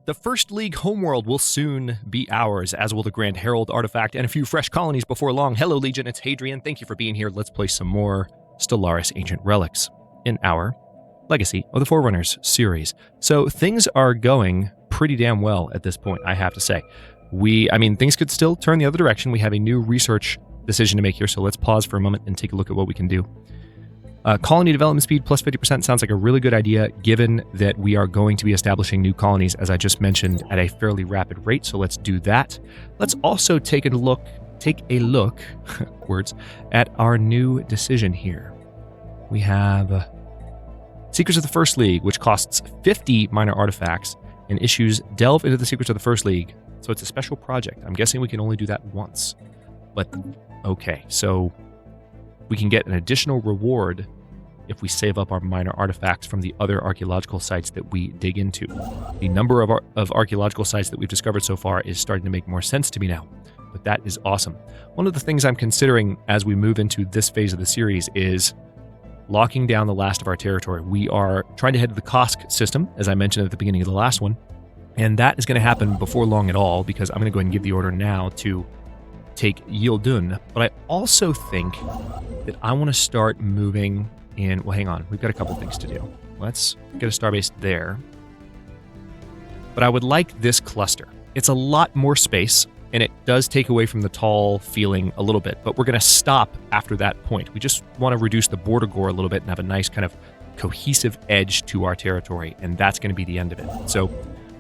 The First League homeworld will soon be ours, as will the Grand Herald artifact and a few fresh colonies before long. Hello, Legion, it's Hadrian. Thank you for being here. Let's play some more Stellaris Ancient Relics in our Legacy of the Forerunners series. So things are going pretty damn well at this point, I have to say. Things could still turn the other direction. We have a new research decision to make here, so let's pause for a moment and take a look at what we can do. Colony development speed plus 50% sounds like a really good idea, given that we are going to be establishing new colonies, as I just mentioned, at a fairly rapid rate, so let's do that. Let's also take a look, words, at our new decision here. We have Secrets of the First League, which costs 50 minor artifacts and issues Delve into the Secrets of the First League. So it's a special project. I'm guessing we can only do that once. But, okay, so we can get an additional reward if we save up our minor artifacts from the other archaeological sites that we dig into. The number of archaeological sites that we've discovered so far is starting to make more sense to me now, but that is awesome. One of the things I'm considering as we move into this phase of the series is locking down the last of our territory. We are trying to head to the Kosk system, as I mentioned at the beginning of the last one, and that is going to happen before long at all, because I'm going to go ahead and give the order now to take Yildun. But I also think that I want to start moving in. Well, hang on. We've got a couple things to do. Let's get a starbase there. But I would like this cluster. It's a lot more space, and it does take away from the tall feeling a little bit, but we're going to stop after that point. We just want to reduce the border gore a little bit and have a nice kind of cohesive edge to our territory, and that's going to be the end of it. So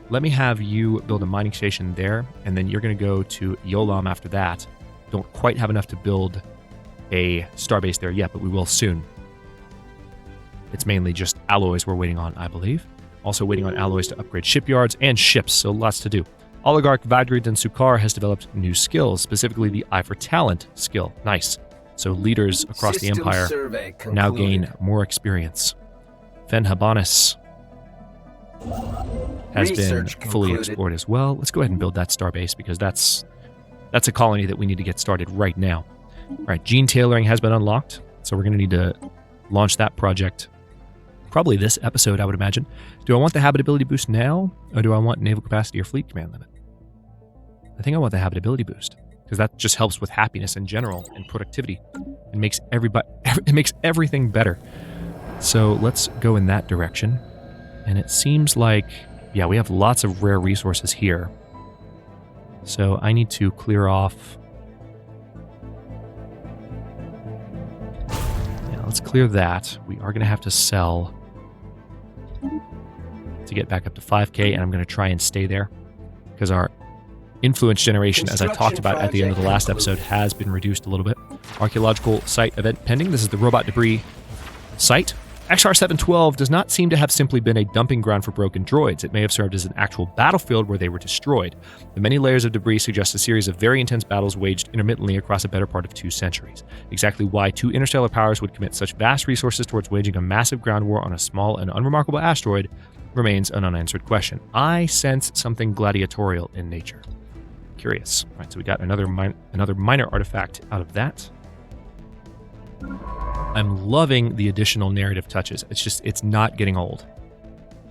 let me have you build a mining station there, and then you're going to go to Yolam after that. Don't quite have enough to build a starbase there yet, but we will soon. It's mainly just alloys we're waiting on, I believe. Also waiting on alloys to upgrade shipyards and ships, so lots to do. Oligarch Vadrid Sukar has developed new skills, specifically the Eye for Talent skill. Nice. So leaders across the Empire now gain more experience. Fen Habanis has been fully explored as well. Let's go ahead and build that starbase, because that's a colony that we need to get started right now. All right, gene tailoring has been unlocked, so we're going to need to launch that project probably this episode, I would imagine. Do I want the habitability boost now, or do I want naval capacity or fleet command limit? I think I want the habitability boost, because that just helps with happiness in general and productivity. It makes everything better. So let's go in that direction. And it seems like, yeah, we have lots of rare resources here. So I need to clear off. Yeah, let's clear that. We are going to have to sell to get back up to 5K, and I'm going to try and stay there, because our influence generation, as I talked about at the end of the last episode, has been reduced a little bit. Archaeological site event pending. This is the robot debris site. XR712 does not seem to have simply been a dumping ground for broken droids. It may have served as an actual battlefield where they were destroyed. The many layers of debris suggest a series of very intense battles waged intermittently across a better part of 2 centuries. Exactly why 2 interstellar powers would commit such vast resources towards waging a massive ground war on a small and unremarkable asteroid remains an unanswered question. I sense something gladiatorial in nature. Curious. All right, so we got another minor artifact out of that. I'm loving the additional narrative touches. It's not getting old.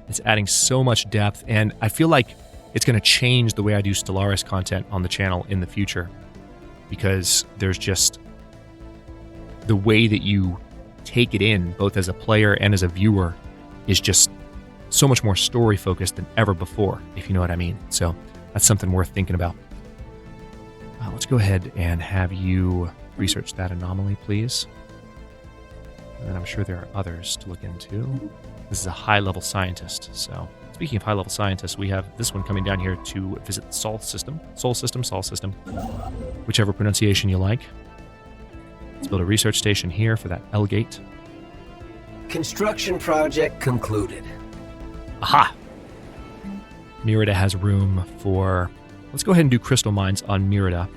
It's adding so much depth, and I feel like it's going to change the way I do Stellaris content on the channel in the future, because there's just the way that you take it in, both as a player and as a viewer, is just so much more story focused than ever before, if you know what I mean. So that's something worth thinking about. Let's go ahead and have you research that anomaly, please. And I'm sure there are others to look into. This is a high-level scientist. So, speaking of high-level scientists, we have this one coming down here to visit the Sol system, whichever pronunciation you like. Let's build a research station here for that L gate. Construction project concluded. Aha! Merida has room for... Let's go ahead and do crystal mines on Merida.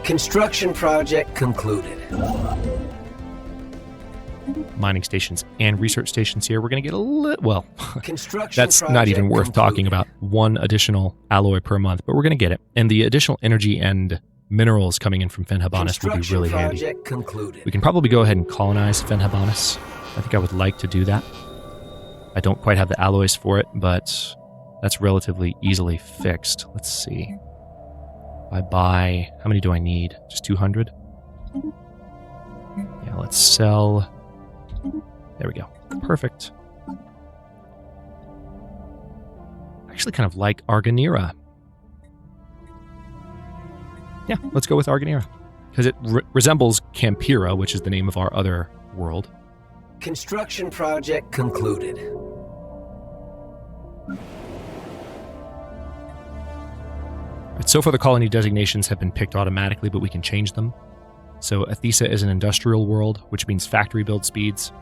Construction project concluded. mining stations and research stations here. We're going to get a little, well, Construction that's not even worth project talking concluded. about. One additional alloy per month, but we're going to get it. And the additional energy and minerals coming in from Fenhabanis would be really handy. Project concluded. We can probably go ahead and colonize Fenhabanis. I think I would like to do that. I don't quite have the alloys for it, but that's relatively easily fixed. Let's see. If I buy, how many do I need? Just 200? Yeah, let's sell. There we go. Perfect. I actually kind of like Arganira. Yeah, let's go with Arganira. Because it resembles Campira, which is the name of our other world. Construction project concluded. Right, so far the colony designations have been picked automatically, but we can change them. So Athesa is an industrial world, which means factory build speeds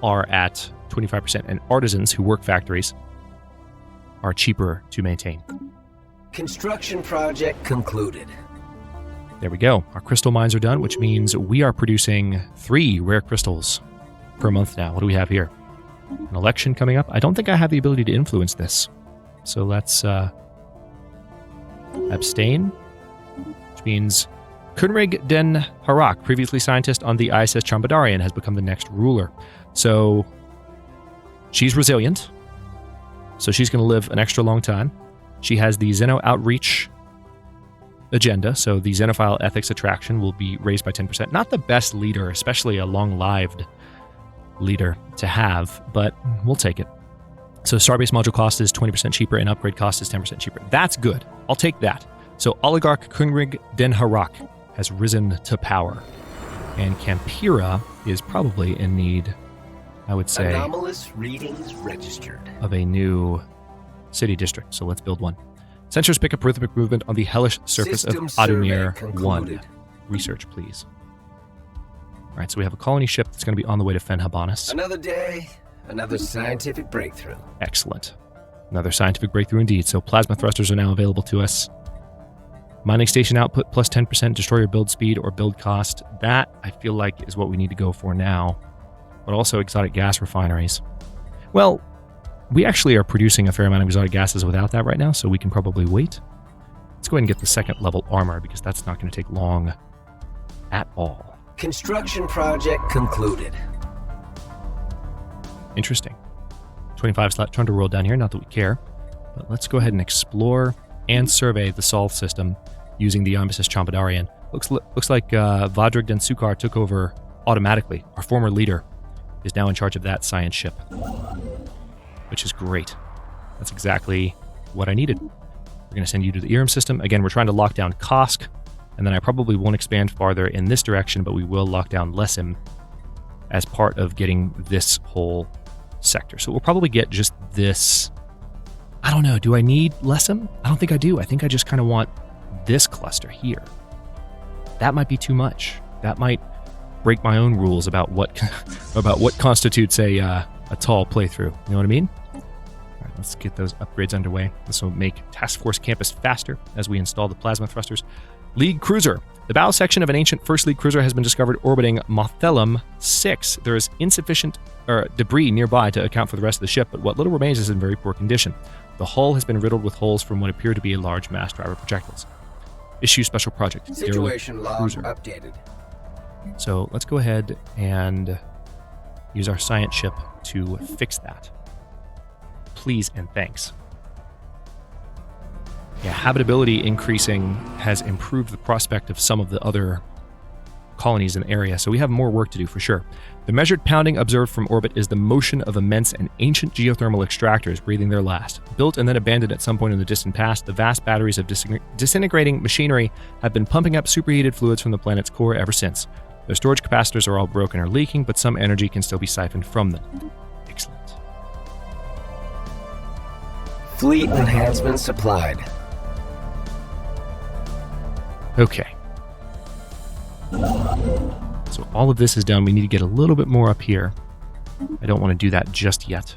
are at 25%, and artisans who work factories are cheaper to maintain. Construction project concluded. There we go. Our crystal mines are done, which means we are producing 3 rare crystals per month now. What do we have here? An election coming up. I don't think I have the ability to influence this. So let's abstain, which means Kunrig Den Harak, previously scientist on the ISS Chambadarian, has become the next ruler. So she's resilient. So she's going to live an extra long time. She has the Xeno outreach agenda, so the Xenophile ethics attraction will be raised by 10%. Not the best leader, especially a long-lived leader to have, but we'll take it. So Starbase module cost is 20% cheaper and upgrade cost is 10% cheaper. That's good. I'll take that. So Oligarch Kunrig Den Harak has risen to power. And Campira is probably in need, I would say, Anomalous readings registered. of a new city district. So let's build one. Sensors pick up rhythmic movement on the hellish surface System of survey Adumir concluded. 1. Research, please. All right, so we have a colony ship that's going to be on the way to Fenhabanis. Another day, another scientific breakthrough. Excellent. Another scientific breakthrough indeed. So plasma thrusters are now available to us. Mining station output plus 10%, destroyer build speed or build cost. That, I feel like, is what we need to go for now. But also exotic gas refineries. Well, we actually are producing a fair amount of exotic gases without that right now, so we can probably wait. Let's go ahead and get the second level armor, because that's not going to take long at all. Construction project concluded. Interesting. 25 slot Tundra world down here, not that we care. But let's go ahead and explore and survey the Sol system using the ISS Chambadarian. Looks like Vadrig Den Sukar took over automatically. Our former leader is now in charge of that science ship, which is great. That's exactly what I needed. We're going to send you to the Irem system. Again, we're trying to lock down Kosk, and then I probably won't expand farther in this direction, but we will lock down Lessim as part of getting this whole sector. So we'll probably get just this. I don't know. Do I need Lessim? I don't think I do. I think I just kind of want this cluster here. That might be too much. That might break my own rules about what constitutes a tall playthrough. You know what I mean? All right, let's get those upgrades underway. This will make Task Force Campus faster as we install the plasma thrusters. League Cruiser. The bow section of an ancient First League cruiser has been discovered orbiting Mothelum 6. There is insufficient debris nearby to account for the rest of the ship, but what little remains is in very poor condition. The hull has been riddled with holes from what appear to be a large mass driver projectiles. Issue special project. Situation log Cruiser. updated. So let's go ahead and use our science ship to fix that. Please and thanks. Yeah, habitability increasing has improved the prospect of some of the other colonies in the area, so we have more work to do for sure. The measured pounding observed from orbit is the motion of immense and ancient geothermal extractors breathing their last. Built and then abandoned at some point in the distant past, the vast batteries of disintegrating machinery have been pumping up superheated fluids from the planet's core ever since. Their storage capacitors are all broken or leaking, but some energy can still be siphoned from them. Excellent. Fleet enhancements supplied. Okay. So all of this is done. We need to get a little bit more up here. I don't want to do that just yet.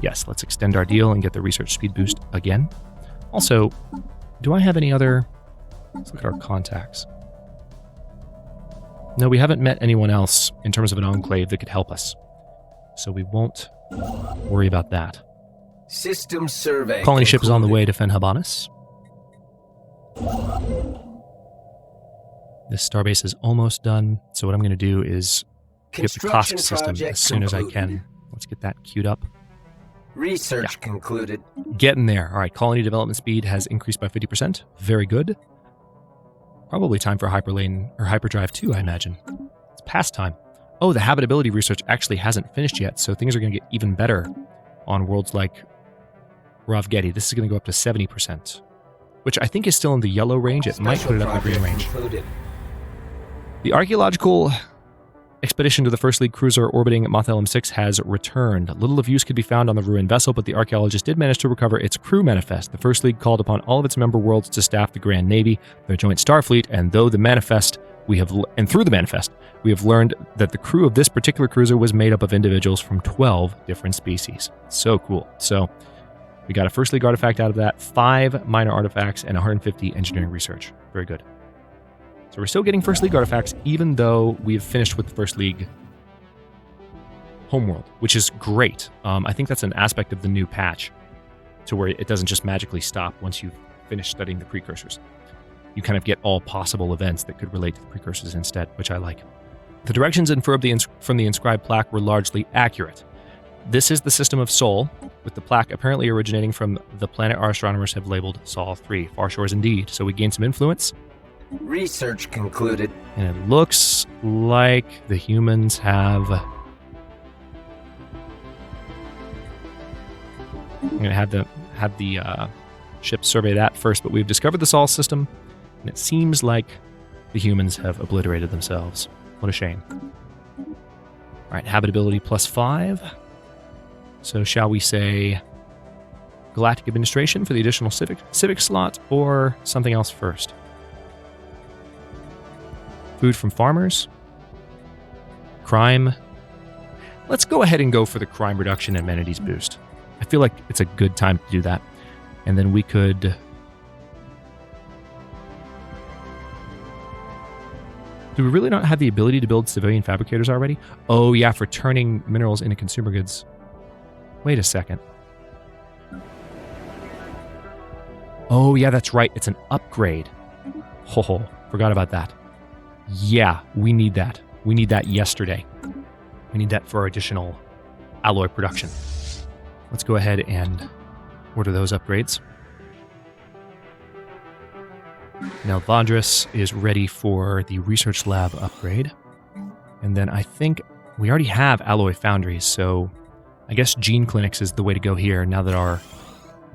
Yes, let's extend our deal and get the research speed boost again. Also, do I have any other... Let's look at our contacts. No, we haven't met anyone else in terms of an enclave that could help us. So we won't worry about that. System survey. Colony ship is on the way to Fenhabanis. This starbase is almost done. So what I'm going to do is get the Kosk system as soon as I can. Let's get that queued up. Research concluded. Getting there. All right, colony development speed has increased by 50%. Very good. Probably time for hyperlane or hyperdrive 2, I imagine. It's past time. Oh, the habitability research actually hasn't finished yet, so things are going to get even better on worlds like Ravgeti. This is going to go up to 70%, which I think is still in the yellow range. It might put it up in the green range. Concluded. The archaeological expedition to the First League cruiser orbiting Moth LM6 has returned. Little of use could be found on the ruined vessel, but the archaeologists did manage to recover its crew manifest. The First League called upon all of its member worlds to staff the Grand Navy, their joint Starfleet, and through the manifest, we have learned that the crew of this particular cruiser was made up of individuals from 12 different species. So cool. So we got a First League artifact out of that, 5 minor artifacts, and 150 engineering research. Very good. So we're still getting First League artifacts, even though we have finished with the First League homeworld, which is great. I think that's an aspect of the new patch, to where it doesn't just magically stop once you've finished studying the precursors. You kind of get all possible events that could relate to the precursors instead, which I like. The directions inferred from the inscribed plaque were largely accurate. This is the system of Sol, with the plaque apparently originating from the planet our astronomers have labeled Sol 3. Far shores indeed, so we gain some influence. Research concluded. And it looks like the humans have... I'm going to have the ship survey that first, but we've discovered the Sol system, and it seems like the humans have obliterated themselves. What a shame. All right, habitability +5. So shall we say Galactic Administration for the additional civic slot, or something else first? Food from farmers. Crime. Let's go ahead and go for the crime reduction and amenities boost. I feel like it's a good time to do that. And then we could... Do we really not have the ability to build civilian fabricators already? Oh yeah, for turning minerals into consumer goods. Wait a second. Oh yeah, that's right. It's an upgrade. Ho, forgot about that. Yeah, we need that. We need that yesterday. We need that for our additional alloy production. Let's go ahead and order those upgrades. Now Vandris is ready for the research lab upgrade. And then I think we already have alloy foundries, so I guess gene clinics is the way to go here now that our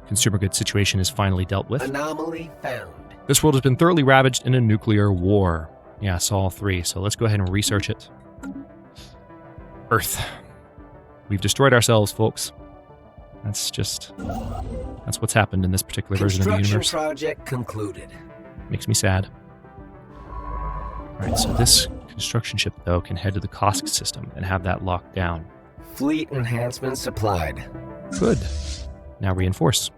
consumer goods situation is finally dealt with. Anomaly found. This world has been thoroughly ravaged in a nuclear war. Yeah, Sol 3. So let's go ahead and research it. Earth. We've destroyed ourselves, folks. That's what's happened in this particular version of the universe. Construction project concluded. Makes me sad. All right, so this construction ship, though, can head to the Kosk system and have that locked down. Fleet enhancement supplied. Good. Now reinforce.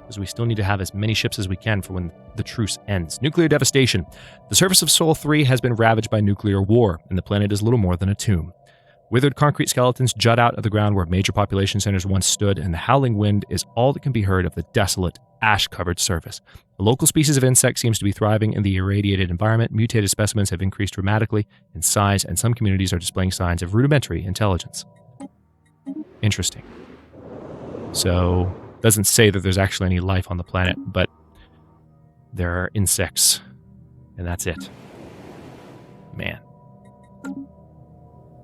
Because we still need to have as many ships as we can for when the truce ends. Nuclear devastation. The surface of Sol 3 has been ravaged by nuclear war, and the planet is little more than a tomb. Withered concrete skeletons jut out of the ground where major population centers once stood, and the howling wind is all that can be heard of the desolate, ash-covered surface. A local species of insect seems to be thriving in the irradiated environment. Mutated specimens have increased dramatically in size, and some communities are displaying signs of rudimentary intelligence. Interesting. So, doesn't say that there's actually any life on the planet, but there are insects, and that's it. Man.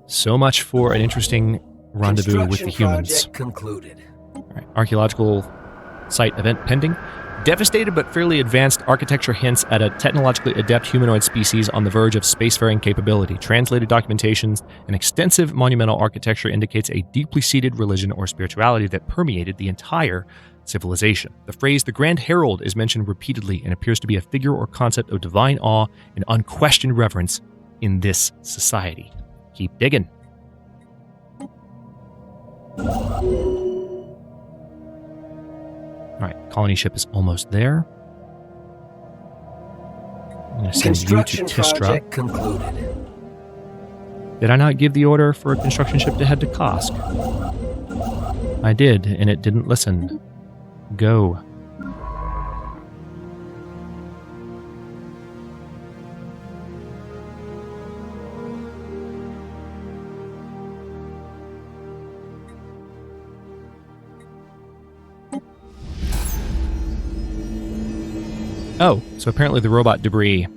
So much for an interesting rendezvous with the humans. Concluded. All right. Archaeological site event pending. Devastated but fairly advanced architecture hints at a technologically adept humanoid species on the verge of spacefaring capability. Translated documentations and extensive monumental architecture indicates a deeply seated religion or spirituality that permeated the entire civilization. The phrase "the Grand Herald" is mentioned repeatedly and appears to be a figure or concept of divine awe and unquestioned reverence in this society. Keep digging. All right, colony ship is almost there. I'm going to send you to Tistra. Concluded. Did I not give the order for a construction ship to head to Kosk? I did, and it didn't listen. Go. Oh, so apparently the robot debris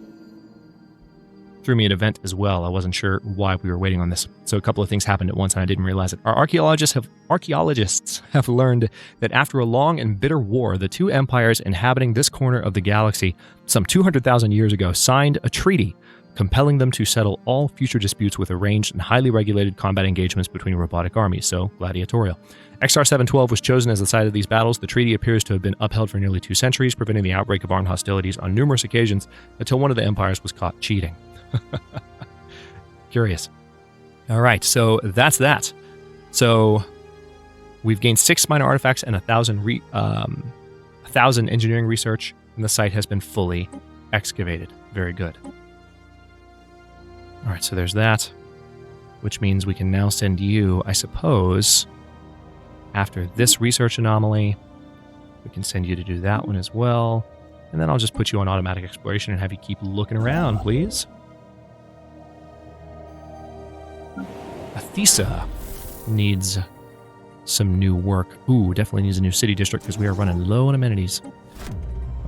threw me an event as well. I wasn't sure why we were waiting on this. So a couple of things happened at once and I didn't realize it. Our archaeologists have learned that after a long and bitter war, the two empires inhabiting this corner of the galaxy some 200,000 years ago signed a treaty compelling them to settle all future disputes with arranged and highly regulated combat engagements between robotic armies, so gladiatorial. XR-712 was chosen as the site of these battles. The treaty appears to have been upheld for nearly 2 centuries, preventing the outbreak of armed hostilities on numerous occasions until one of the empires was caught cheating. Curious. All right, so that's that. So we've gained 6 minor artifacts and 1,000 engineering research, and the site has been fully excavated. Very good. All right, so there's that, which means we can now send you, I suppose, after this research anomaly, we can send you to do that one as well. And then I'll just put you on automatic exploration and have you keep looking around, please. Athesa needs some new work. Ooh, definitely needs a new city district because we are running low on amenities.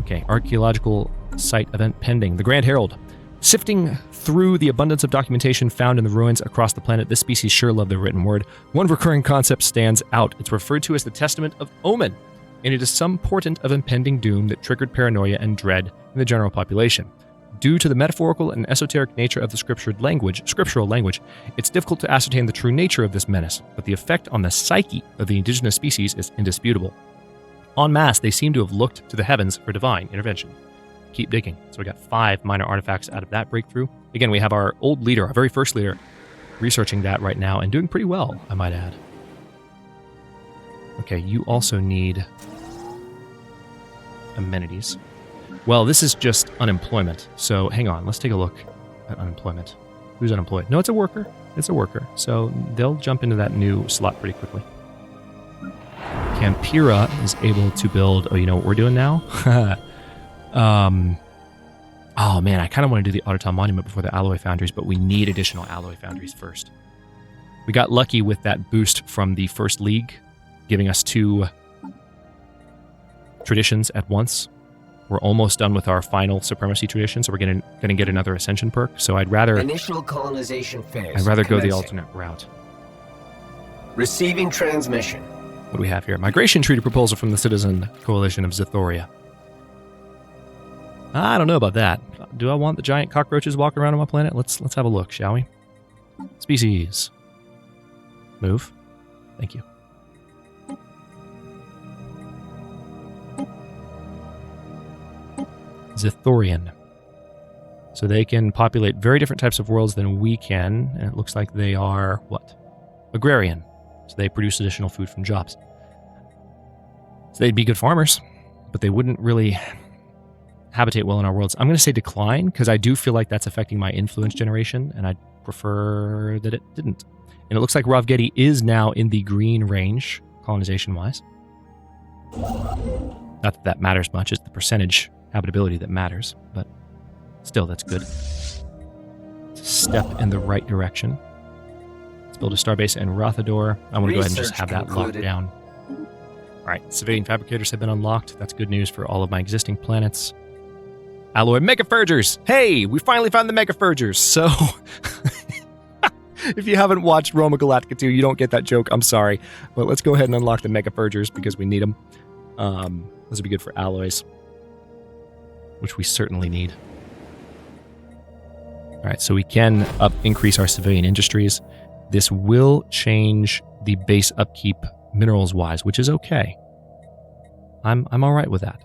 Okay, archaeological site event pending. The Grand Herald. Sifting through the abundance of documentation found in the ruins across the planet, this species sure love the written word. One recurring concept stands out. It's referred to as the Testament of Omen, and it is some portent of impending doom that triggered paranoia and dread in the general population. Due to the metaphorical and esoteric nature of the scriptural language, it's difficult to ascertain the true nature of this menace, but the effect on the psyche of the indigenous species is indisputable. En masse, they seem to have looked to the heavens for divine intervention. Keep digging. So we got 5 minor artifacts out of that breakthrough. Again, we have our old leader, our very first leader, researching that right now and doing pretty well, I might add. Okay, you also need amenities. Well, this is just unemployment. So hang on, let's take a look at unemployment. Who's unemployed? No, it's a worker. It's a worker. So they'll jump into that new slot pretty quickly. Campira is able to build... Oh, you know what we're doing now? Oh man, I kind of want to do the Autoton Monument before the alloy foundries, but we need additional alloy foundries first. We got lucky with that boost from the first league, giving us 2 traditions at once. We're almost done with our final supremacy tradition, so we're going to get another Ascension perk. So I'd rather initial colonization phase. I'd rather go the alternate route. Receiving transmission. What do we have here? Migration treaty proposal from the Citizen Coalition of Zithoria. I don't know about that. Do I want the giant cockroaches walking around on my planet? Let's have a look, shall we? Species. Move. Thank you. Zithorian. So they can populate very different types of worlds than we can, and it looks like they are, what? Agrarian. So they produce additional food from jobs. So they'd be good farmers, but they wouldn't really habitate well in our worlds. I'm going to say decline, because I do feel like that's affecting my influence generation, and I'd prefer that it didn't. And it looks like Ravgeti is now in the green range, colonization-wise. Not that that matters much, it's the percentage habitability that matters, but still, that's good. It's a step in the right direction. Let's build a starbase in Rothador. I want to go ahead and just have that locked down. All right, civilian fabricators have been unlocked. That's good news for all of my existing planets. Alloy Megafurgers! Hey, we finally found the Megafurgers! So, if you haven't watched Roma Galactica 2, you don't get that joke. I'm sorry. But let's go ahead and unlock the Megafurgers because we need them. This would be good for alloys, which we certainly need. All right, so we can increase our civilian industries. This will change the base upkeep minerals-wise, which is okay. I'm all right with that.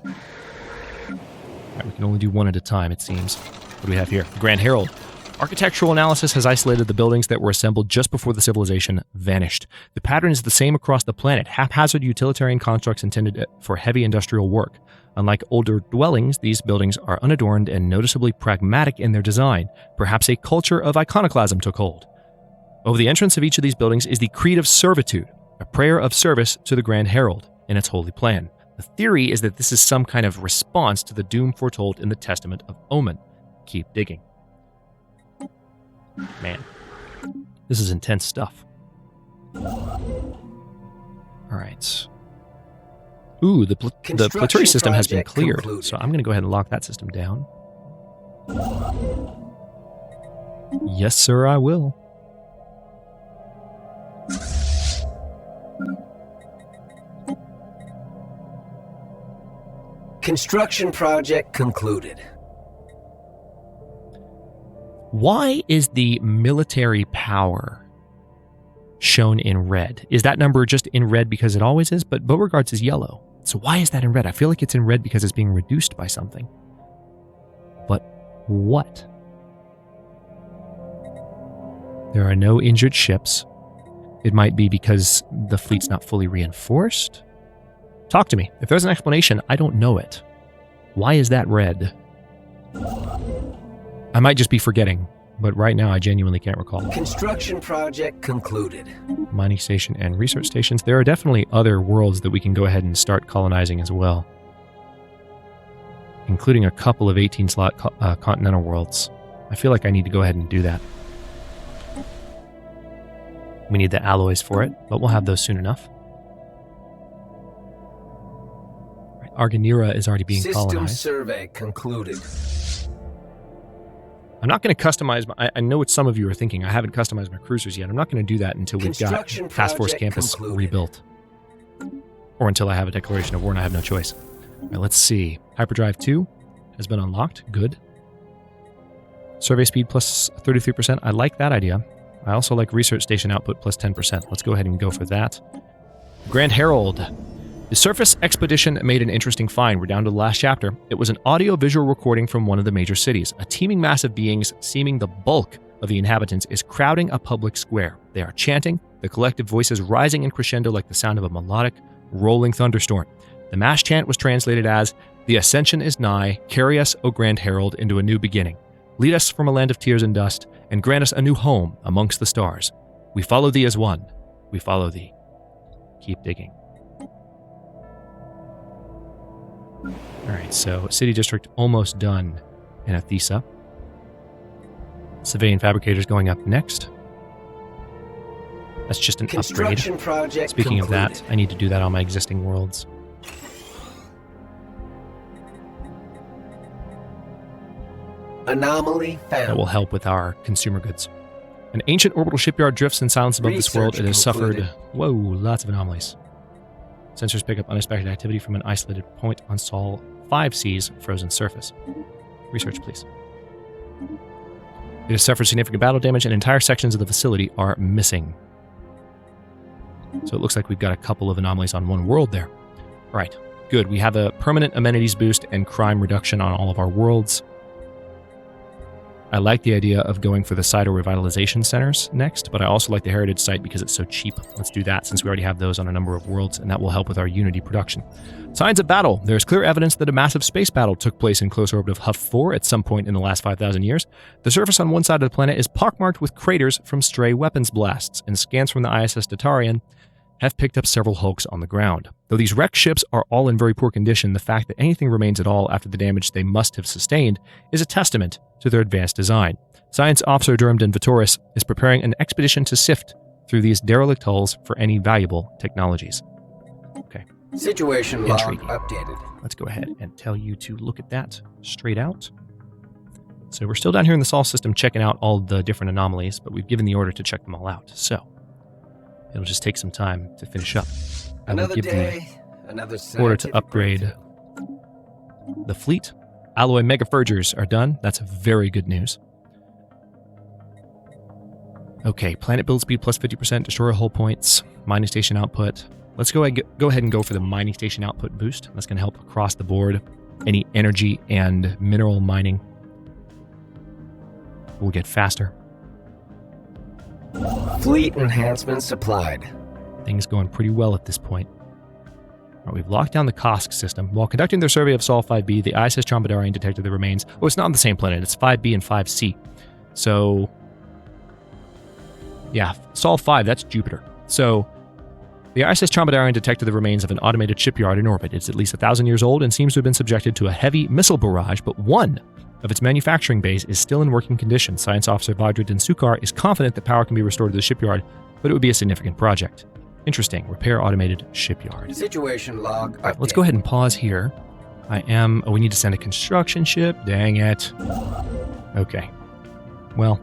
All right, we can only do one at a time, it seems. What do we have here? The Grand Herald. Architectural analysis has isolated the buildings that were assembled just before the civilization vanished. The pattern is the same across the planet, haphazard utilitarian constructs intended for heavy industrial work. Unlike older dwellings, these buildings are unadorned and noticeably pragmatic in their design. Perhaps a culture of iconoclasm took hold. Over the entrance of each of these buildings is the Creed of Servitude, a prayer of service to the Grand Herald in its holy plan. The theory is that this is some kind of response to the doom foretold in the Testament of Omen. Keep digging. Man, this is intense stuff. All right. Ooh, the Platuri system has been cleared, concluded. So I'm going to go ahead and lock that system down. Yes, sir, I will. Construction project concluded. Why is the military power shown in red? Is that number just in red because it always is? But Beauregard's is yellow. So why is that in red? I feel like it's in red because it's being reduced by something. But what? There are no injured ships. It might be because the fleet's not fully reinforced. Talk to me. If there's an explanation, I don't know it. Why is that red? I might just be forgetting, but right now I genuinely can't recall. Construction project concluded. Mining station and research stations. There are definitely other worlds that we can go ahead and start colonizing as well, including a couple of 18-slot continental worlds. I feel like I need to go ahead and do that. We need the alloys for it, but we'll have those soon enough. Right, Arganira is already being colonized. System survey concluded. I'm not going to customize I know what some of you are thinking. I haven't customized my cruisers yet. I'm not going to do that until we've got Task Force Campus rebuilt. Or until I have a declaration of war and I have no choice. All right, let's see. Hyperdrive 2 has been unlocked. Good. Survey speed plus 33%. I like that idea. I also like research station output plus 10%. Let's go ahead and go for that. Grand Herald. The Surface Expedition made an interesting find. We're down to the last chapter. It was an audio-visual recording from one of the major cities. A teeming mass of beings, seeming the bulk of the inhabitants, is crowding a public square. They are chanting, the collective voices rising in crescendo like the sound of a melodic, rolling thunderstorm. The mass chant was translated as, "The ascension is nigh, carry us, O Grand Herald, into a new beginning. Lead us from a land of tears and dust, and grant us a new home amongst the stars. We follow thee as one. We follow thee." Keep digging. All right, so City District almost done in Athesa. Civilian Fabricators going up next. That's just an upgrade. Project Speaking concluded. of that, I need to do that on my existing worlds. Anomaly found. That will help with our consumer goods. An ancient orbital shipyard drifts in silence above this world. It has suffered, lots of anomalies. Sensors pick up unexpected activity from an isolated point on Sol 5C's frozen surface. Research, please. It has suffered significant battle damage, and entire sections of the facility are missing. So it looks like we've got a couple of anomalies on one world there. All right, good. We have a permanent amenities boost and crime reduction on all of our worlds. I like the idea of going for the Cyto revitalization centers next, but I also like the heritage site because it's so cheap. Let's do that since we already have those on a number of worlds, and that will help with our Unity production. Signs of battle. There is clear evidence that a massive space battle took place in close orbit of Huff 4 at some point in the last 5,000 years. The surface on one side of the planet is pockmarked with craters from stray weapons blasts, and scans from the ISS Datarian have picked up several hulks on the ground. Though these wrecked ships are all in very poor condition, the fact that anything remains at all after the damage they must have sustained is a testament to their advanced design. Science Officer Durham Vitoris is preparing an expedition to sift through these derelict hulls for any valuable technologies. Okay. Situation log Intriguing. updated. Let's go ahead and tell you to look at that straight out. So we're still down here in the Sol system checking out all the different anomalies, but we've given the order to check them all out. So it'll just take some time to finish up. Another day, another Order to upgrade the fleet. Alloy Mega Forgers are done. That's very good news. Okay, planet build speed plus 50%, destroyer hull points, mining station output. Let's go ahead and go for the mining station output boost. That's going to help across the board any energy and mineral mining. We'll get faster. Fleet enhancements supplied. Things going pretty well at this point. All right, we've locked down the Kosk system. While conducting their survey of Sol 5b, the ISS Trombadarian detected the remains. Oh, it's not on the same planet. It's 5b and 5c. So, yeah, Sol 5, that's Jupiter. So, the ISS Trombadarian detected the remains of an automated shipyard in orbit. It's at least 1,000 years old and seems to have been subjected to a heavy missile barrage, but one of its manufacturing bays is still in working condition. Science Officer Vajradin Sukar is confident that power can be restored to the shipyard, but it would be a significant project. Interesting. Repair automated shipyard. Situation log. All right, let's go ahead and pause here. Oh, we need to send a construction ship. Dang it. Okay. Well,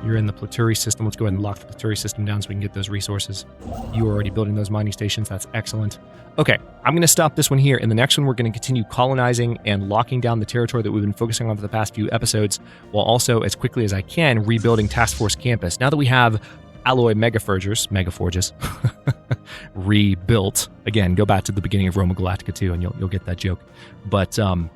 you're in the Platuri system. Let's go ahead and lock the Platuri system down so we can get those resources. You are already building those mining stations. That's excellent. Okay, I'm going to stop this one here. In the next one, we're going to continue colonizing and locking down the territory that we've been focusing on for the past few episodes, while also, as quickly as I can, rebuilding Task Force Campus. Now that we have alloy megaforges rebuilt, again, go back to the beginning of Roma Galactica 2 and you'll get that joke. But now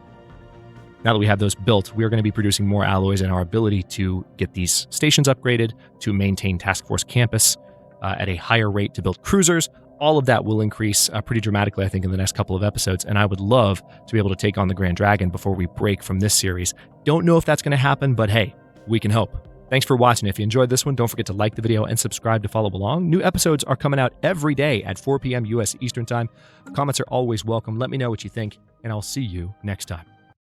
that we have those built, we are going to be producing more alloys, and our ability to get these stations upgraded, to maintain Task Force Campus at a higher rate, to build cruisers, all of that will increase pretty dramatically, I think, in the next couple of episodes, and I would love to be able to take on the Grand Dragon before we break from this series. Don't know if that's going to happen, but hey, we can hope. Thanks for watching. If you enjoyed this one, don't forget to like the video and subscribe to follow along. New episodes are coming out every day at 4 p.m. U.S. Eastern Time. Comments are always welcome. Let me know what you think, and I'll see you next time.